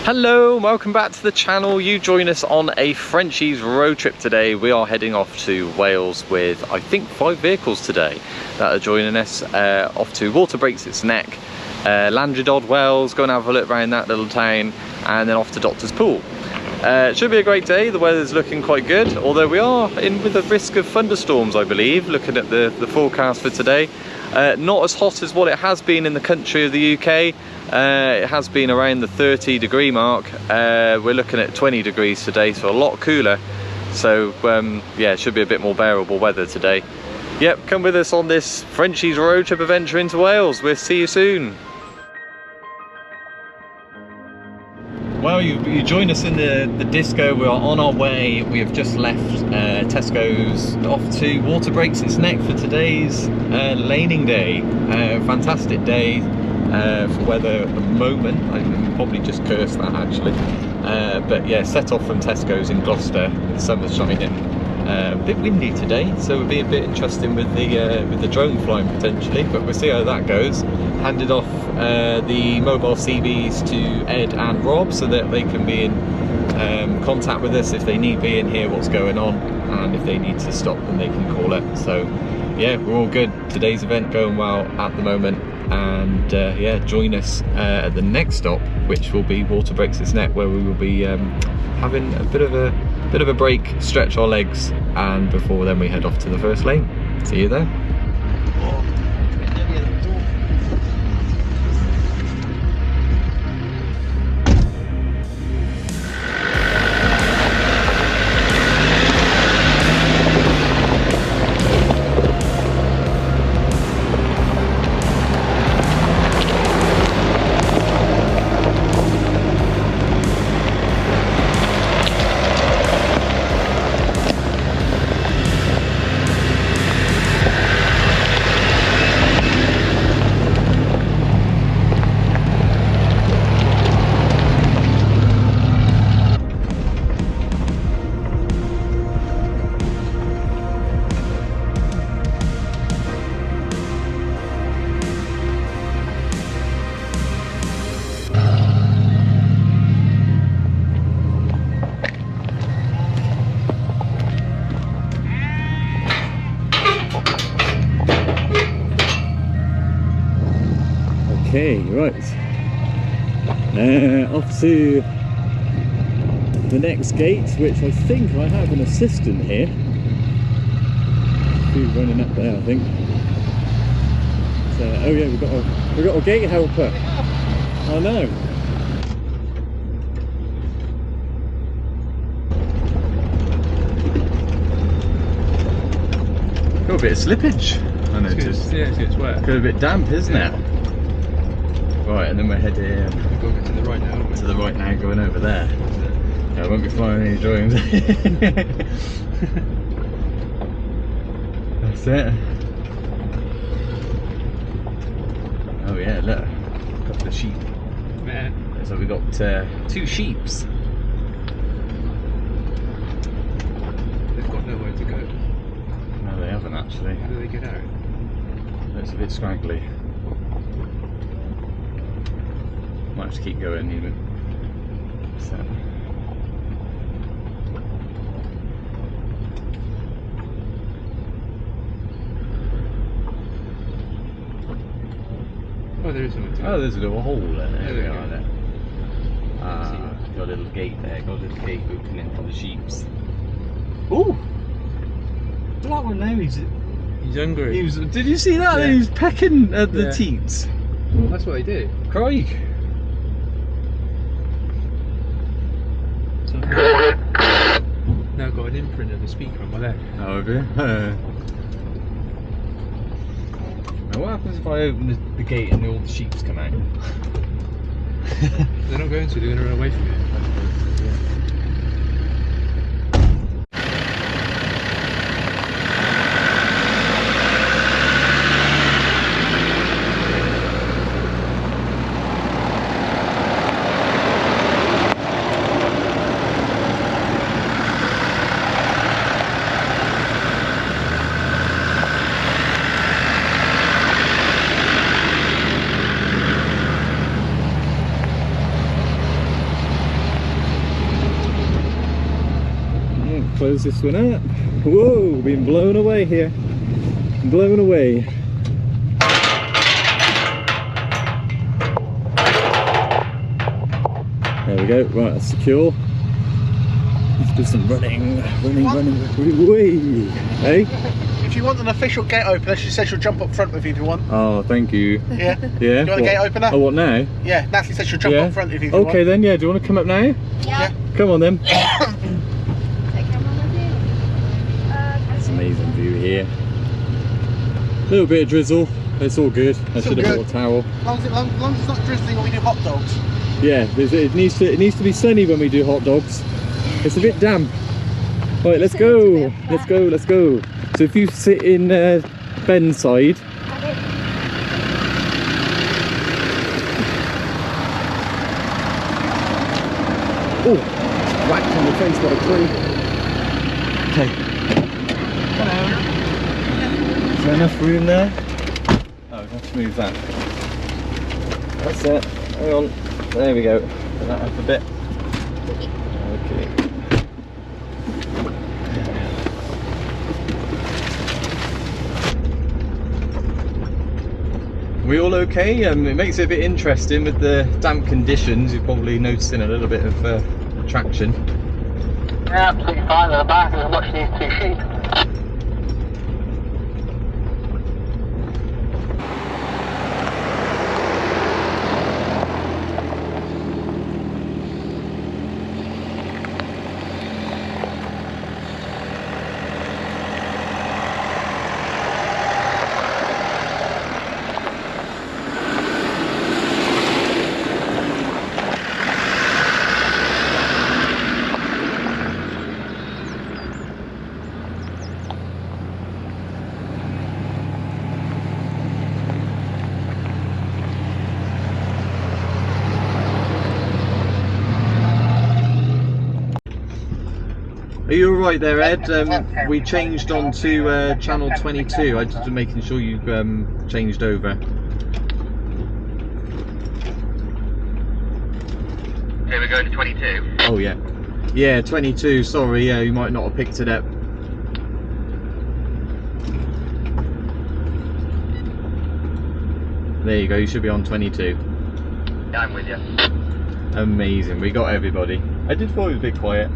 Hello, welcome back to the channel. You join us on a Frenchies road trip today. We are heading off to Wales with, I think, 5 vehicles today that are joining us. Off to Water Breaks Its Neck, Landrydod, Wales, go and have a look around that little town, and then off to Doctor's Pool. It should be a great day. The weather's looking quite good, although we are in with a risk of thunderstorms, I believe, looking at the forecast for today. Not as hot as what it has been in the country of the UK. It has been around the 30-degree mark. We're looking at 20 degrees today, so a lot cooler. So yeah, it should be a bit more bearable weather today. Yep, come with us on this Frenchies road trip adventure into Wales. We'll see you soon. Well, you joined us in the disco. We are on our way. We have just left Tesco's off to Water Breaks Its Neck for today's laning day. Fantastic day for weather at the moment. I can probably just curse that actually. But yeah, set off from Tesco's in Gloucester. The sun was shining. A bit windy today, so it'll be a bit interesting with the drone flying potentially, but we'll see how that goes. Handed off the mobile CBs to Ed and Rob so that they can be in contact with us if they need be and hear what's going on, and if they need to stop then they can call it. So yeah, we're all good. Today's event going well at the moment, and yeah, join us at the next stop, which will be Water Breaks Its Neck, where we will be having a bit of a break, stretch our legs, and before then we head off to the first lane. See you there. Okay, right, off to the next gate, which I think I have an assistant here. Who's running up there, I think. So, oh yeah, we've got a gate helper. Oh no. Got a bit of slippage, I noticed. Yeah, it's wet. Got a bit damp, isn't it? Right, and then we're heading to the right now, aren't we? To the right now, going over there. Yeah, I won't be flying any drones. That's it. Oh yeah, look, a couple of sheep. Yeah. So we got 2 sheeps. They've got nowhere to go. No, they haven't actually. How do they get out? It's a bit scraggly. Might have to keep going even. So. Oh, there is something to go. Oh, there's a little hole there. There we we are go. there. Got a little gate there. Got a little gate opening for the sheeps. Ooh! Look at that one now. He's hungry. Did you see that? Yeah. He was pecking at the teats. That's what they do. Craig. So, now I've got an imprint of the speaker on my leg. Oh, have you? Now what happens if I open the gate and all the sheeps come out? They're not going to, they're going to run away from you. close this one up. Whoa, been blown away here. Blown away. There we go. Right, that's secure. Let's do some running. Way. Hey? If you want an official gate opener, she says she'll jump up front with you if you want. Oh, thank you. Yeah? Yeah? Do you want a gate opener? Oh, what now? Yeah, Natalie says she'll jump up front with you if you want. Okay then, yeah. Do you want to come up now? Yeah. Come on then. Take camera with you. It's an amazing view here. A little bit of drizzle. It's all good. I should have brought a towel. As long as it's not drizzling when we do hot dogs. Yeah, it needs to be sunny when we do hot dogs. It's a bit damp. Right, let's go. Let's go. Let's go. So if you sit in Ben's side. Oh, whacked in the face by a tree. Okay. Hello. Is there enough room there? Oh, we have to move that. That's it. Hang on. There we go. Put that up a bit. Okay. We all okay? It makes it a bit interesting with the damp conditions. You're probably noticing a little bit of traction. Yeah, absolutely fine. The back is much needs 2 sheep. Are you alright there, Ed? We changed on to channel 22. I just been making sure you changed over. Okay, we're going to 22. Oh yeah. Yeah, 22, sorry, yeah, you might not have picked it up. There you go, you should be on 22. Yeah, I'm with you. Amazing, we got everybody. I did thought it was a bit quiet.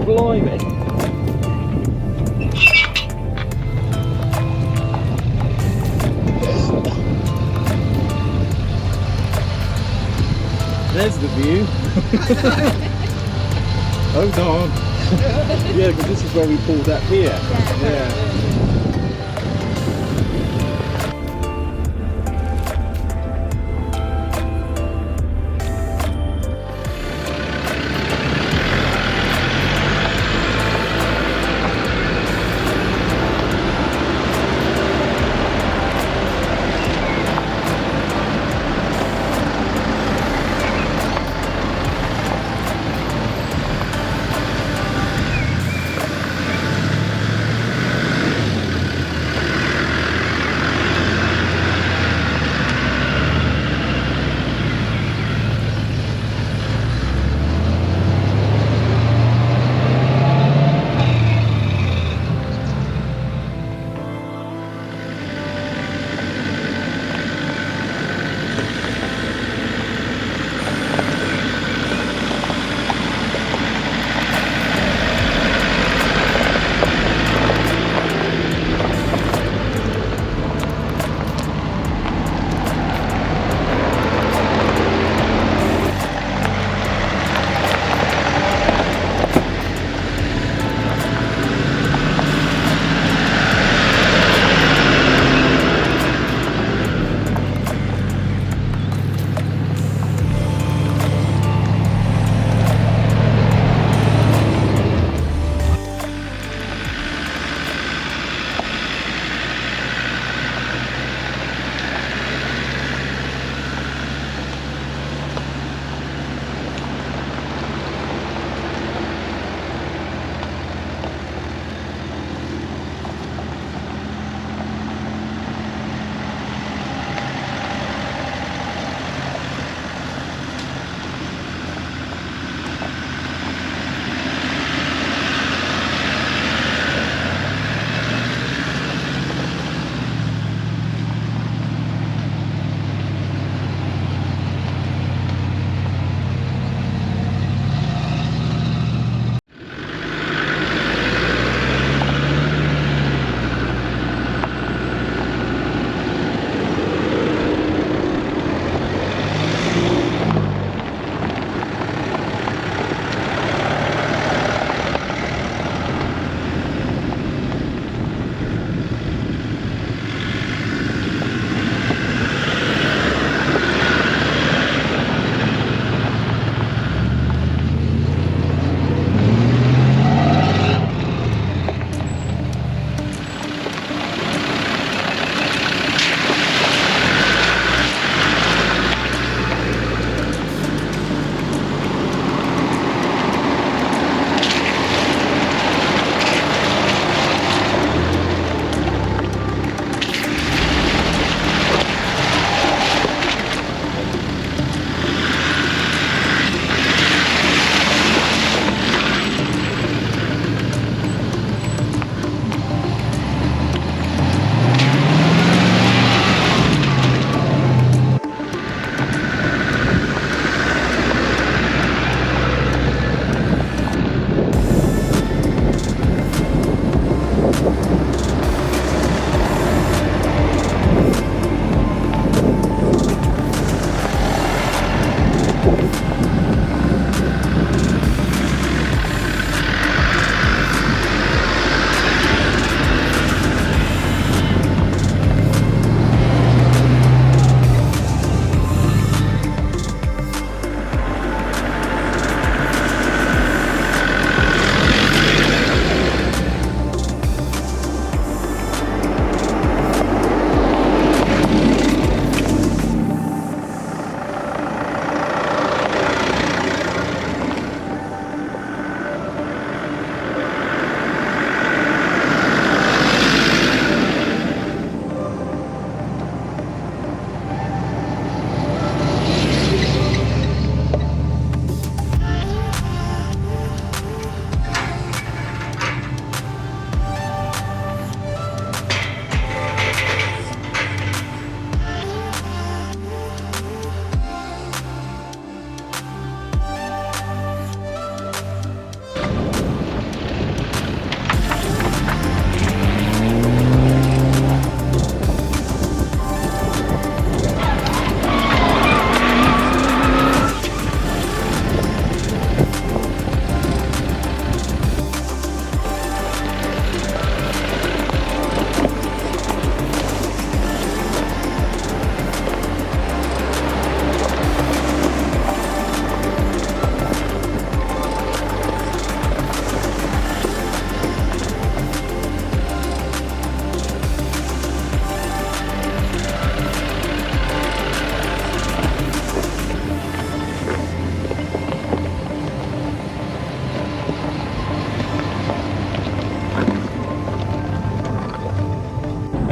Blimey. There's the view. Hold on. Yeah, because this is where we pulled up here. Yeah.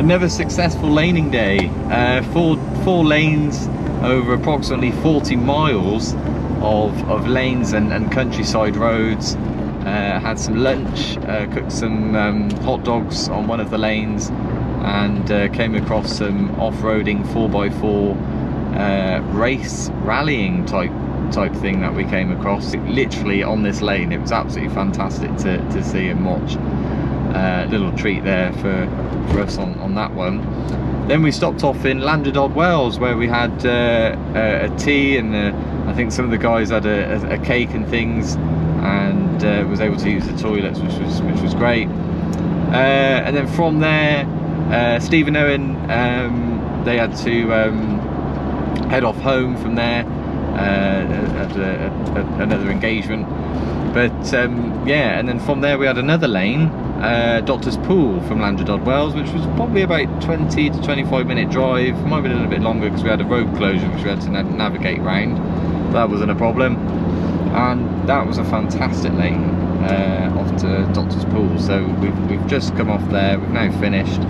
Another successful laning day. Four lanes over approximately 40 miles of lanes and countryside roads. Had some lunch, cooked some hot dogs on one of the lanes, and came across some off-roading 4x4 race rallying type thing that we came across literally on this lane. It was absolutely fantastic to see and watch. Little treat there for us on that one. Then we stopped off in Llandrindod, Wales, where we had a tea, and I think some of the guys had a cake and things, and was able to use the toilets, which was great. And then from there, Steve and Owen, they had to head off home from there, at another engagement. But yeah, and then from there we had another lane, Doctor's Pool from Llandrindod, Wales, which was probably about 20 to 25 minute drive. Might have been a little bit longer because we had a road closure which we had to navigate round. That wasn't a problem, and that was a fantastic lane off to Doctor's Pool. So we've just come off there. We've now finished.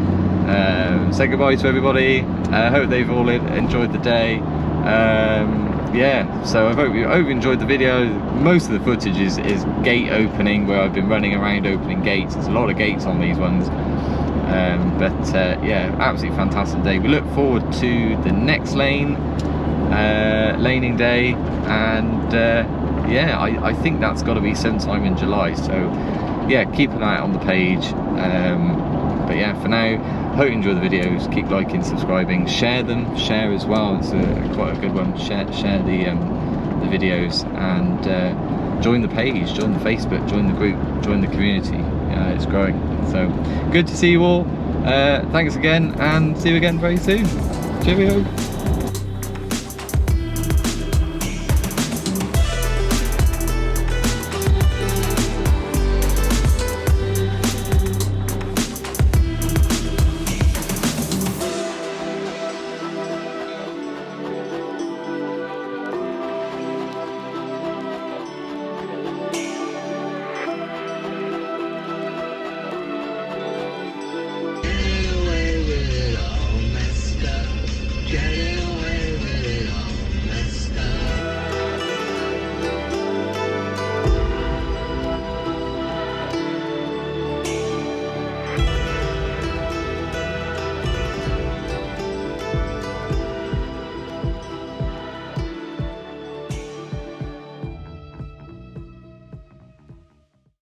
Say goodbye to everybody. I hope they've all enjoyed the day. Yeah, so I hope you enjoyed the video. Most of the footage is gate opening, where I've been running around opening gates. There's a lot of gates on these ones, but yeah, absolutely fantastic day. We look forward to the next laning day, and yeah, I think that's got to be sometime in July, so yeah, keep an eye out on the page. But yeah, for now, hope you enjoy the videos. Keep liking, subscribing, share them, share as well. It's quite a good one. Share the videos, and join the page, join the Facebook, join the group, join the community. It's growing. So good to see you all. Thanks again, and see you again very soon. Cheerio.